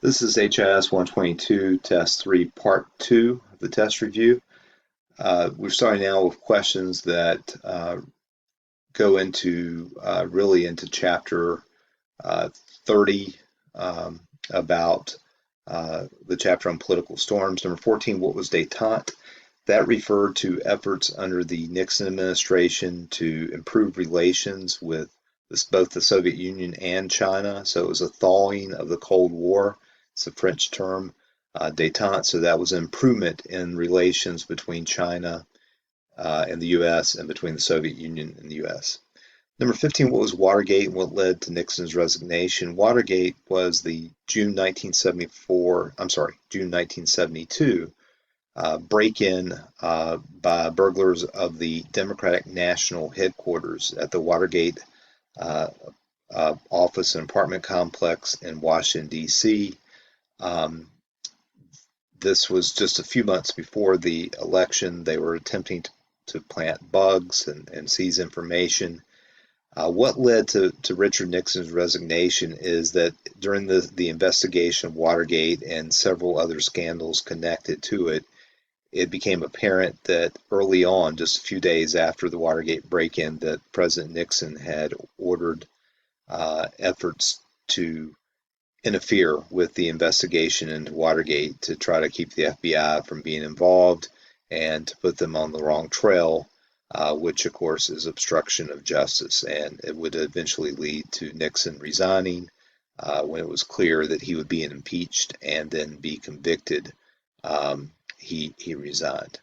This is HIS 122, Test 3, Part 2 of the test review. We're starting now with questions that go into really into Chapter 30 about the chapter on political storms. Number 14, what was détente? That referred to efforts under the Nixon administration to improve relations with both the Soviet Union and China. So it was a thawing of the Cold War. It's a French term, détente. So that was an improvement in relations between China and the U.S. and between the Soviet Union and the U.S. Number 15, what was Watergate and what led to Nixon's resignation? Watergate was the June 1972 break-in by burglars of the Democratic National Headquarters at the Watergate uh, office and apartment complex in Washington, D.C. Um, this was just a few months before the election. They were attempting to plant bugs and seize information. What led to Richard Nixon's resignation is that during the investigation of Watergate and several other scandals connected to it, it became apparent that early on, just a few days after the Watergate break-in, that President Nixon had ordered efforts to interfere with the investigation into Watergate to try to keep the FBI from being involved and to put them on the wrong trail, which of course is obstruction of justice. And it would eventually lead to Nixon resigning when it was clear that he would be impeached and then be convicted. He resigned.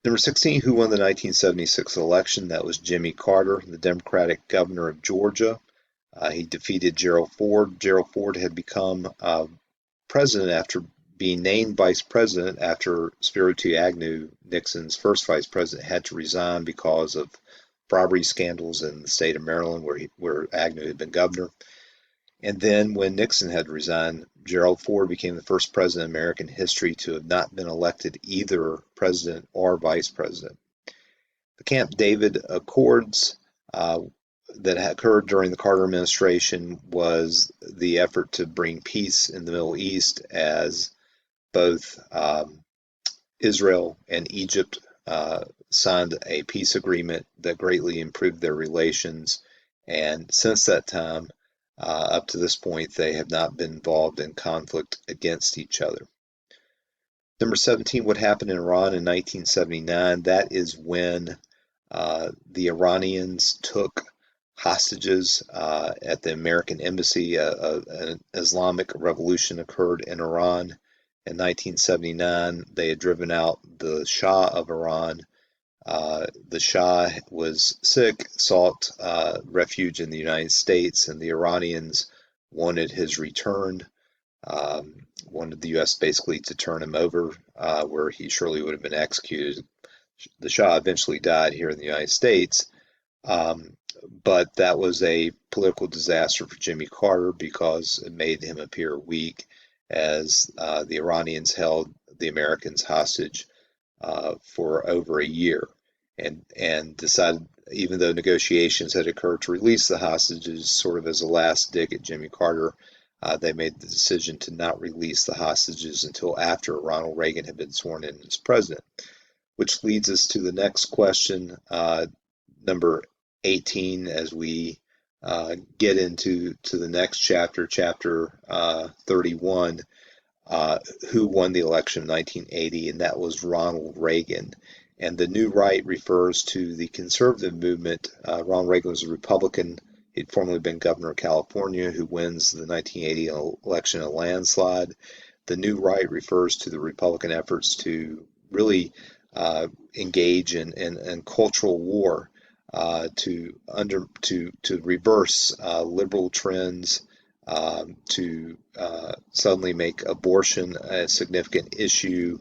Number 16, who won the 1976 election? That was Jimmy Carter, the Democratic governor of Georgia. He defeated Gerald Ford. Gerald Ford had become president after being named vice president after Spiro T. Agnew, Nixon's first vice president, had to resign because of bribery scandals in the state of Maryland where Agnew had been governor. And then when Nixon had resigned, Gerald Ford became the first president in American history to have not been elected either president or vice president. The Camp David Accords that occurred during the Carter administration was the effort to bring peace in the Middle East as both Israel and Egypt signed a peace agreement that greatly improved their relations. And since that time, up to this point, they have not been involved in conflict against each other. Number 17, what happened in Iran in 1979? That is when the Iranians took hostages at the American embassy. An Islamic revolution occurred in Iran in 1979. They had driven out the Shah of Iran. The Shah was sick, sought refuge in the United States, and the Iranians wanted his return, wanted the U.S. basically to turn him over, where he surely would have been executed. The Shah eventually died here in the United States, but that was a political disaster for Jimmy Carter because it made him appear weak as the Iranians held the Americans hostage for over a year and decided, even though negotiations had occurred to release the hostages, sort of as a last dig at Jimmy Carter, they made the decision to not release the hostages until after Ronald Reagan had been sworn in as president. Which leads us to the next question, number 18, as we get into the next chapter, chapter 31. Who won the election in 1980, and that was Ronald Reagan. And the New Right refers to the conservative movement. Ronald Reagan was a Republican. He'd formerly been governor of California, who wins the 1980 election in a landslide. The New Right refers to the Republican efforts to really engage in cultural war to reverse liberal trends, to suddenly make abortion a significant issue.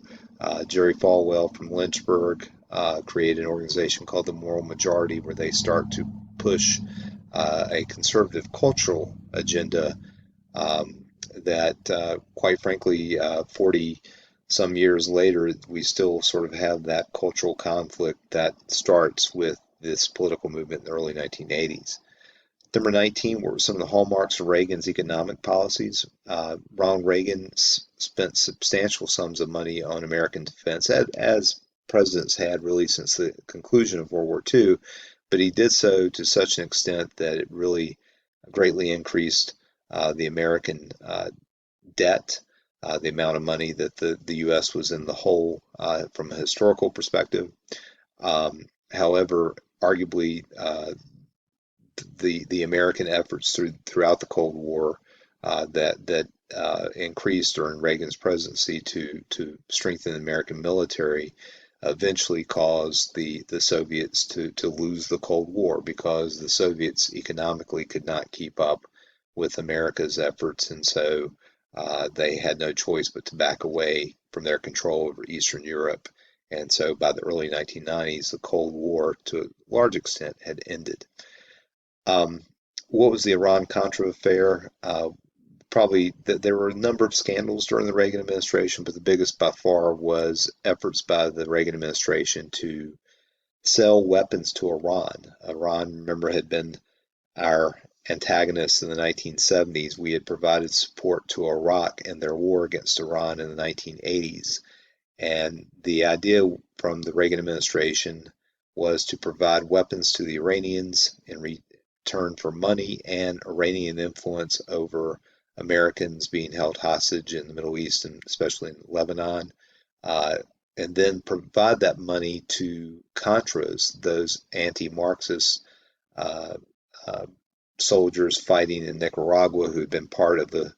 Jerry Falwell from Lynchburg created an organization called the Moral Majority, where they start to push a conservative cultural agenda that, quite frankly, 40 some years later, we still sort of have that cultural conflict that starts with this political movement in the early 1980s. Number 19 were some of the hallmarks of Reagan's economic policies. Ronald Reagan spent substantial sums of money on American defense, as presidents had really since the conclusion of World War II, but he did so to such an extent that it really greatly increased the American debt, the amount of money that the U.S. was in the hole from a historical perspective. However, arguably, the American efforts throughout the Cold War that increased during Reagan's presidency to strengthen the American military eventually caused the Soviets to lose the Cold War because the Soviets economically could not keep up with America's efforts, and so they had no choice but to back away from their control over Eastern Europe. And so by the early 1990s, the Cold War, to a large extent, had ended. Um, what was the Iran-Contra affair? Probably there were a number of scandals during the Reagan administration, but the biggest by far was efforts by the Reagan administration to sell weapons to Iran. Iran, remember, had been our antagonist in the 1970s. We had provided support to Iraq in their war against Iran in the 1980s. And the idea from the Reagan administration was to provide weapons to the Iranians in return for money and Iranian influence over Americans being held hostage in the Middle East and especially in Lebanon, uh, and then provide that money to Contras, those anti-Marxist uh, uh, soldiers fighting in Nicaragua who had been part of the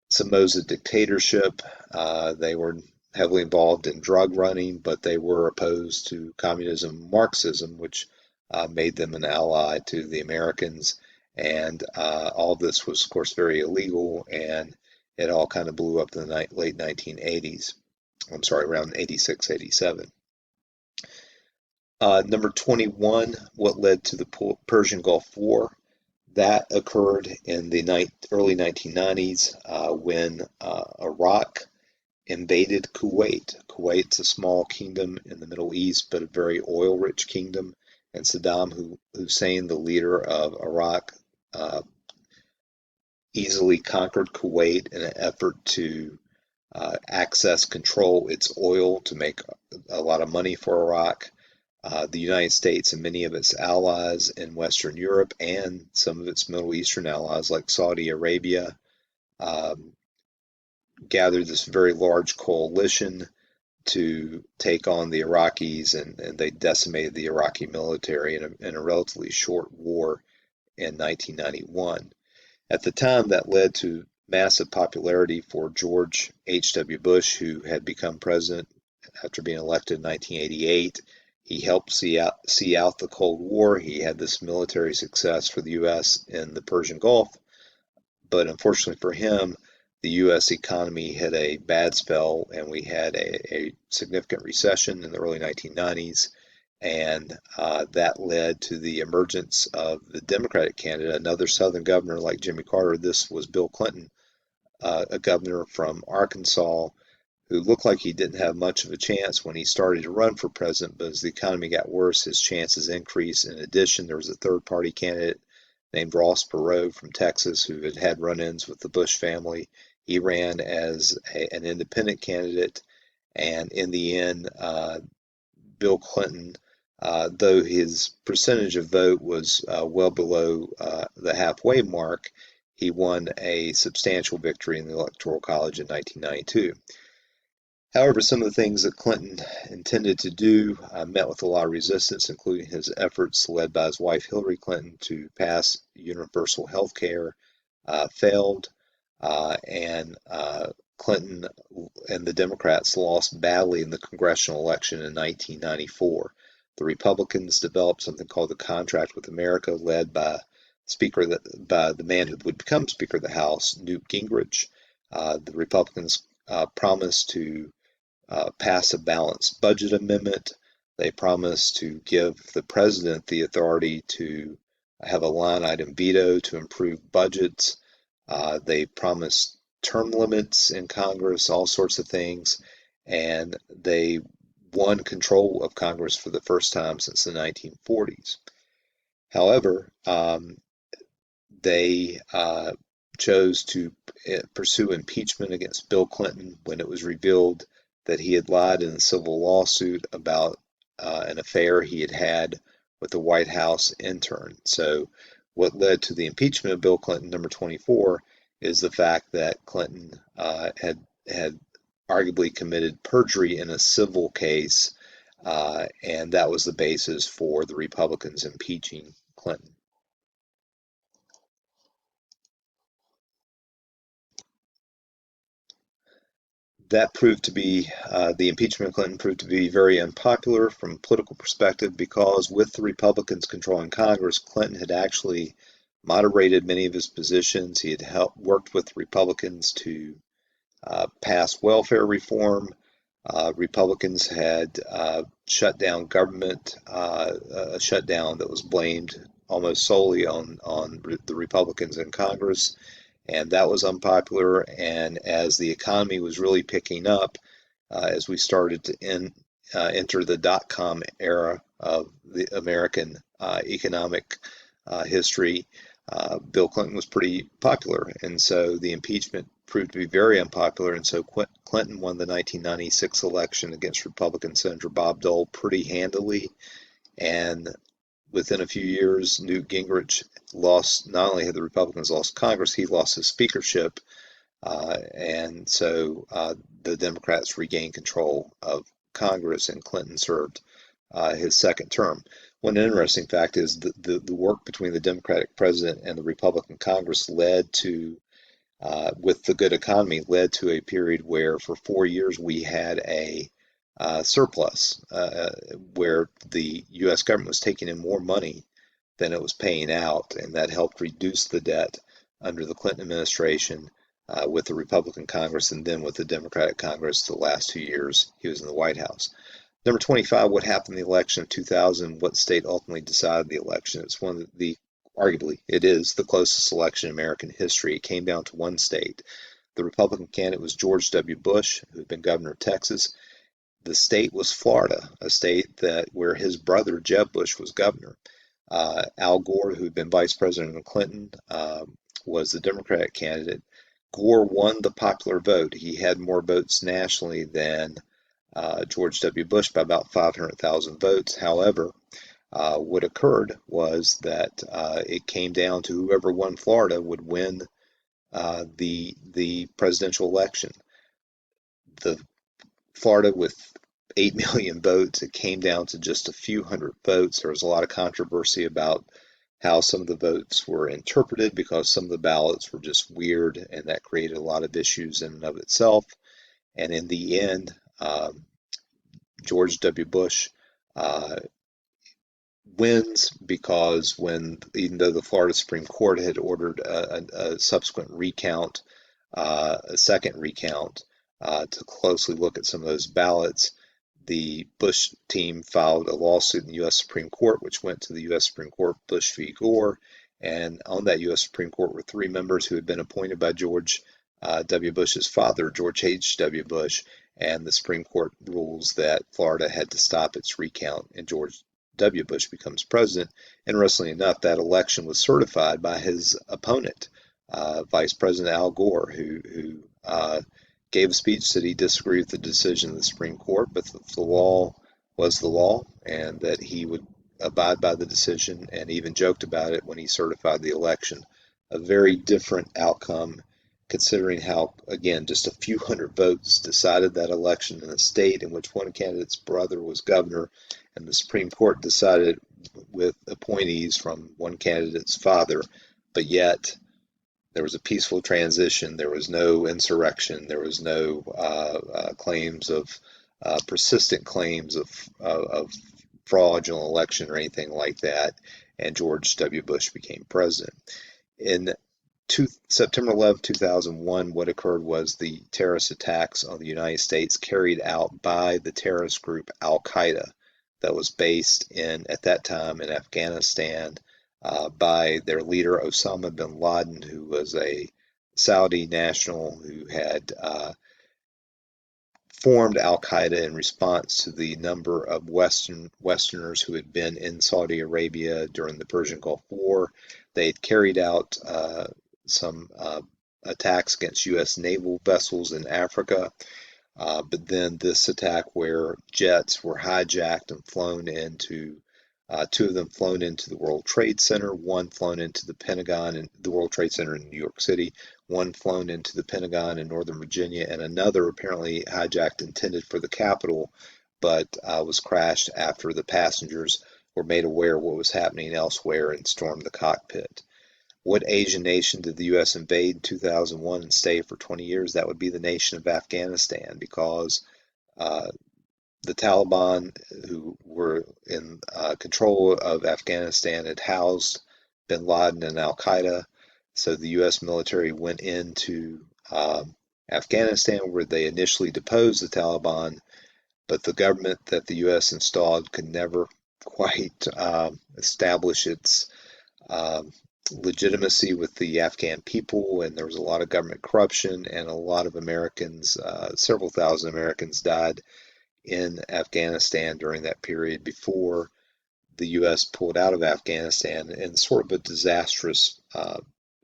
Somoza dictatorship. They were heavily involved in drug running, but they were opposed to communism and Marxism, which made them an ally to the Americans. And all this was, of course, very illegal, and it all kind of blew up in the late 1980s. I'm sorry, around 86, 87. Number 21, what led to the Persian Gulf War? That occurred in the early 1990s when Iraq invaded Kuwait. Kuwait's a small kingdom in the Middle East, but a very oil-rich kingdom. And Saddam Hussein, the leader of Iraq, uh, easily conquered Kuwait in an effort to access, control its oil to make a lot of money for Iraq. The United States and many of its allies in Western Europe and some of its Middle Eastern allies like Saudi Arabia um, gathered this very large coalition to take on the Iraqis, and they decimated the Iraqi military in a relatively short war in 1991. At the time, that led to massive popularity for George H.W. Bush, who had become president after being elected in 1988. He helped see out the Cold War. He had this military success for the U.S. in the Persian Gulf, but unfortunately for him, the U.S. economy hit a bad spell, and we had a significant recession in the early 1990s, and that led to the emergence of the Democratic candidate, another Southern governor like Jimmy Carter. This was Bill Clinton, a governor from Arkansas who looked like he didn't have much of a chance when he started to run for president, but as the economy got worse, his chances increased. In addition, there was a third party candidate named Ross Perot from Texas who had had run ins with the Bush family. He ran as an independent candidate, and in the end, Bill Clinton, though his percentage of vote was well below the halfway mark, he won a substantial victory in the Electoral College in 1992. However, some of the things that Clinton intended to do met with a lot of resistance, including his efforts led by his wife Hillary Clinton to pass universal health care failed, and Clinton and the Democrats lost badly in the congressional election in 1994. The Republicans developed something called the Contract with America, led by by the man who would become Speaker of the House, Newt Gingrich. The Republicans promised to pass a balanced budget amendment. They promised to give the president the authority to have a line item veto to improve budgets. They promised term limits in Congress, all sorts of things, and they won control of Congress for the first time since the 1940s. However, they chose to pursue impeachment against Bill Clinton when it was revealed that he had lied in a civil lawsuit about an affair he had had with the White House intern. So, what led to the impeachment of Bill Clinton, number 24, is the fact that Clinton had arguably committed perjury in a civil case, and that was the basis for the Republicans impeaching Clinton. That proved to be the impeachment of Clinton proved to be very unpopular from a political perspective because with the Republicans controlling Congress, Clinton had actually moderated many of his positions. He had worked with Republicans to pass welfare reform. Republicans had shut down government, a shutdown that was blamed almost solely on the Republicans in Congress, and that was unpopular. And as the economy was really picking up, as we started to enter the dot-com era of the American economic history, Bill Clinton was pretty popular, and so the impeachment proved to be very unpopular, and so Clinton won the 1996 election against Republican Senator Bob Dole pretty handily, and within a few years, Newt Gingrich lost, not only had the Republicans lost Congress, he lost his speakership, and so the Democrats regained control of Congress, and Clinton served his second term. One interesting fact is the work between the Democratic president and the Republican Congress led to, with the good economy, led to a period where for 4 years we had a surplus, where the U.S. government was taking in more money than it was paying out, and that helped reduce the debt under the Clinton administration with the Republican Congress, and then with the Democratic Congress the last 2 years he was in the White House. Number 25, what happened in the election of 2000, what state ultimately decided the election? It's one of arguably, it is the closest election in American history. It came down to one state. The Republican candidate was George W. Bush, who had been governor of Texas. The state was Florida, a state where his brother Jeb Bush was governor. Al Gore, who had been vice president of Clinton, was the Democratic candidate. Gore won the popular vote. He had more votes nationally than George W. Bush by about 500,000 votes. However, what occurred was that it came down to whoever won Florida would win the presidential election. The Florida with 8 million votes, it came down to just a few hundred votes. There was a lot of controversy about how some of the votes were interpreted because some of the ballots were just weird, and that created a lot of issues in and of itself. And in the end, George W. Bush wins because even though the Florida Supreme Court had ordered a subsequent recount, a second recount, to closely look at some of those ballots, the Bush team filed a lawsuit in the U.S. Supreme Court, which went to the U.S. Supreme Court, Bush v. Gore, and on that U.S. Supreme Court were 3 members who had been appointed by George W. Bush's father, George H.W. Bush, and the Supreme Court rules that Florida had to stop its recount, and George W. Bush becomes president. Interestingly enough, that election was certified by his opponent, Vice President Al Gore, who gave a speech that he disagreed with the decision of the Supreme Court, but the law was the law, and that he would abide by the decision, and even joked about it when he certified the election. A very different outcome, considering how, again, just a few hundred votes decided that election in a state in which one candidate's brother was governor, and the Supreme Court decided with appointees from one candidate's father, but yet there was a peaceful transition. There was no insurrection. There was no claims of persistent claims of fraudulent election or anything like that. And George W. Bush became president. In September 11, 2001, what occurred was the terrorist attacks on the United States carried out by the terrorist group Al Qaeda that was based at that time in Afghanistan, by their leader Osama bin Laden, who was a Saudi national who had formed Al-Qaeda in response to the number of Westerners who had been in Saudi Arabia during the Persian Gulf War. They had carried out some attacks against U.S. naval vessels in Africa. But then this attack where jets were hijacked and flown into, two of them flown into the World Trade Center, one flown into the Pentagon and the World Trade Center in New York City, one flown into the Pentagon in Northern Virginia, and another apparently hijacked intended for the Capitol, but was crashed after the passengers were made aware of what was happening elsewhere and stormed the cockpit. What Asian nation did the U.S. invade in 2001 and stay for 20 years? That would be the nation of Afghanistan, because uh, the Taliban, who were in control of Afghanistan, had housed bin Laden and Al Qaeda. So the U.S. military went into Afghanistan, where they initially deposed the Taliban, but the government that the U.S. installed could never quite establish its um, legitimacy with the Afghan people, and there was a lot of government corruption, and a lot of Americans, several thousand Americans, died in Afghanistan during that period before the U.S. pulled out of Afghanistan in sort of a disastrous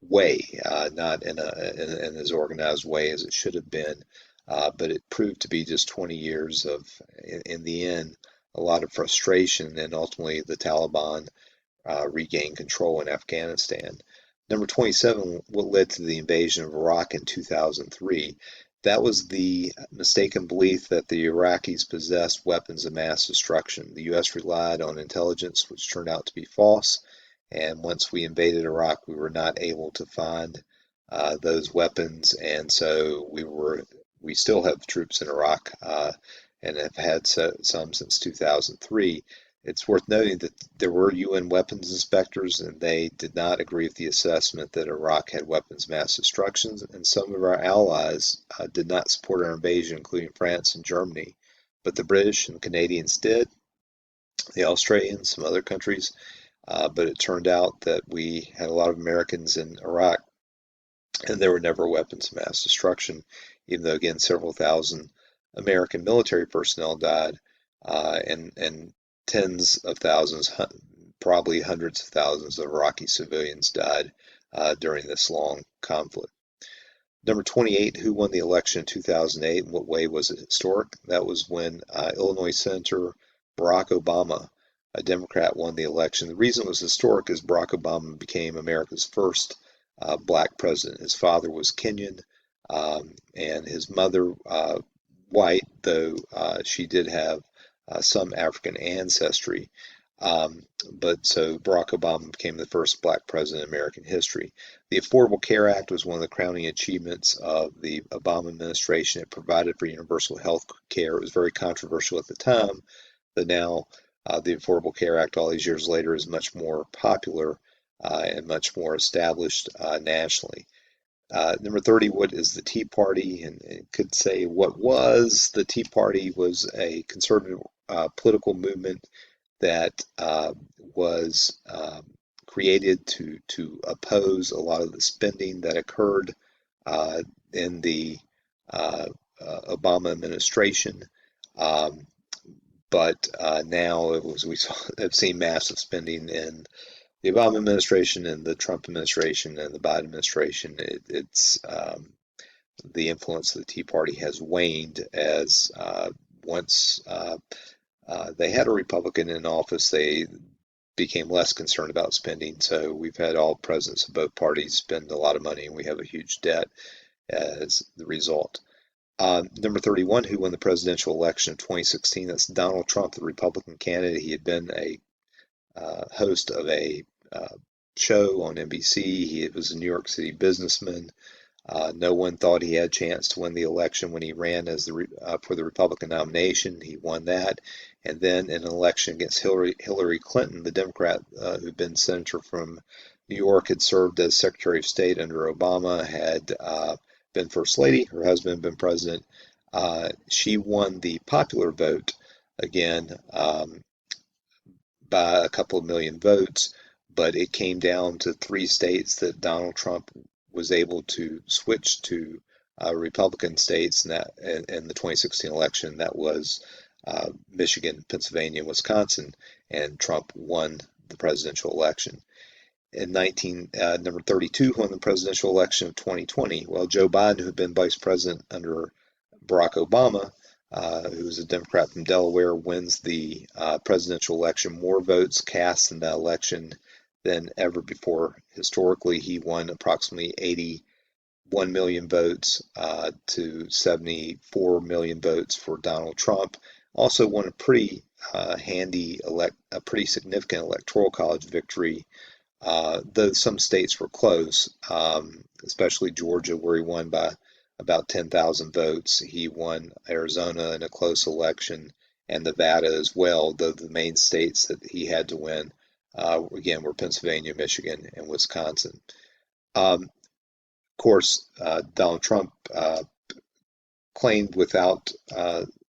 way, not in as organized way as it should have been, but it proved to be just 20 years of, in the end, a lot of frustration, and ultimately the Taliban regain control in Afghanistan. Number 27, what led to the invasion of Iraq in 2003? That was the mistaken belief that the Iraqis possessed weapons of mass destruction. The U.S. relied on intelligence, which turned out to be false. And once we invaded Iraq, we were not able to find those weapons, and so we still have troops in Iraq and have had some since 2003. It's worth noting that there were UN weapons inspectors, and they did not agree with the assessment that Iraq had weapons of mass destruction, and some of our allies did not support our invasion, including France and Germany. But the British and Canadians did, the Australians, some other countries, but it turned out that we had a lot of Americans in Iraq, and there were never weapons of mass destruction, even though, again, several thousand American military personnel died, and tens of thousands, probably hundreds of thousands of Iraqi civilians died during this long conflict. Number 28, who won the election in 2008? In what way was it historic? That was when Illinois Senator Barack Obama, a Democrat, won the election. The reason it was historic is Barack Obama became America's first black president. His father was Kenyan, and his mother white, though she did have some African ancestry. But so Barack Obama became the first black president in American history. The Affordable Care Act was one of the crowning achievements of the Obama administration. It provided for universal health care. It was very controversial at the time, but now the Affordable Care Act, all these years later, is much more popular and much more established nationally. Number 30, what is the Tea Party? And it could say what was. The Tea Party was a conservative political movement that was created to oppose a lot of the spending that occurred in the Obama administration. Um, but now we have seen massive spending in the Obama administration and the Trump administration and the Biden administration. It's the influence of the Tea Party has waned as once they had a Republican in office, they became less concerned about spending. So we've had all presidents of both parties spend a lot of money, and we have a huge debt as the result. Number 31, who won the presidential election of 2016? That's Donald Trump, the Republican candidate. He had been a host of a show on NBC. He was a New York City businessman. No one thought he had a chance to win the election when he ran as for the Republican nomination. He won that. And then in an election against Hillary Clinton, the Democrat who'd been senator from New York, had served as Secretary of State under Obama, had been First Lady, her husband had been president. She won the popular vote again by a couple of million votes, but it came down to 3 states that Donald Trump was able to switch to Republican states in the 2016 election. That was Michigan, Pennsylvania, and Wisconsin, and Trump won the presidential election. Number 32 won the presidential election of 2020. Well, Joe Biden, who had been vice president under Barack Obama, who was a Democrat from Delaware, wins the presidential election. More votes cast in that election than ever before. Historically, he won approximately 81 million votes to 74 million votes for Donald Trump. Also won a pretty a pretty significant electoral college victory, though some states were close, especially Georgia, where he won by about 10,000 votes. He won Arizona in a close election and Nevada as well, though the main states that he had to win, again, were Pennsylvania, Michigan, and Wisconsin. Of course, Donald Trump claimed without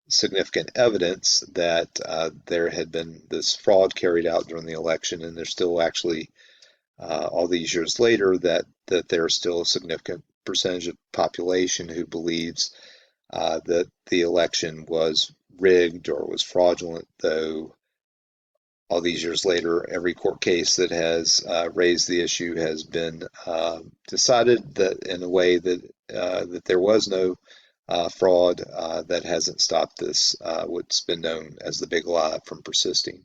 significant evidence that there had been this fraud carried out during the election, and there's still actually all these years later that there's still a significant percentage of the population who believes that the election was rigged or was fraudulent, though all these years later, every court case that has raised the issue has been decided that in a way that there was no fraud. That hasn't stopped this, what's been known as the big lie, from persisting.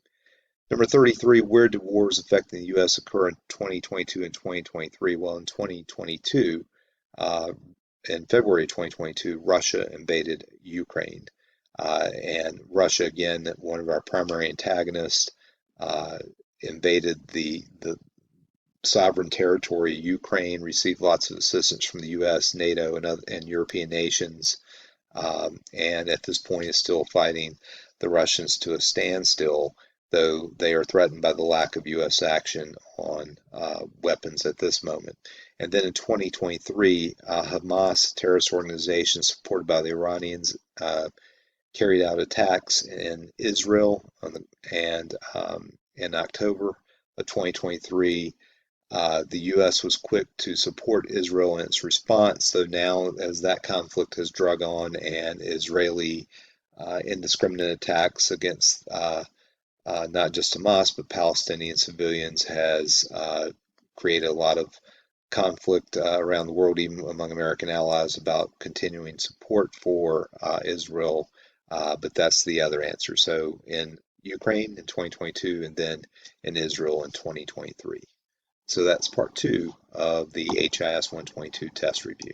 Number 33, where did wars affecting the U.S. occur in 2022 and 2023? Well, in 2022, in February 2022, Russia invaded Ukraine. And Russia, again, one of our primary antagonists, invaded the sovereign territory of Ukraine, received lots of assistance from the U.S., NATO, and European nations, and at this point is still fighting the Russians to a standstill, though they are threatened by the lack of U.S. action on weapons at this moment. And then in 2023, Hamas, terrorist organization supported by the Iranians, carried out attacks in Israel and in October of 2023. The U.S. was quick to support Israel in its response, though now as that conflict has drug on and Israeli indiscriminate attacks against not just Hamas but Palestinian civilians has created a lot of conflict around the world, even among American allies, about continuing support for Israel. But that's the other answer. So in Ukraine in 2022 and then in Israel in 2023. So that's part 2 of the HIS 122 test review.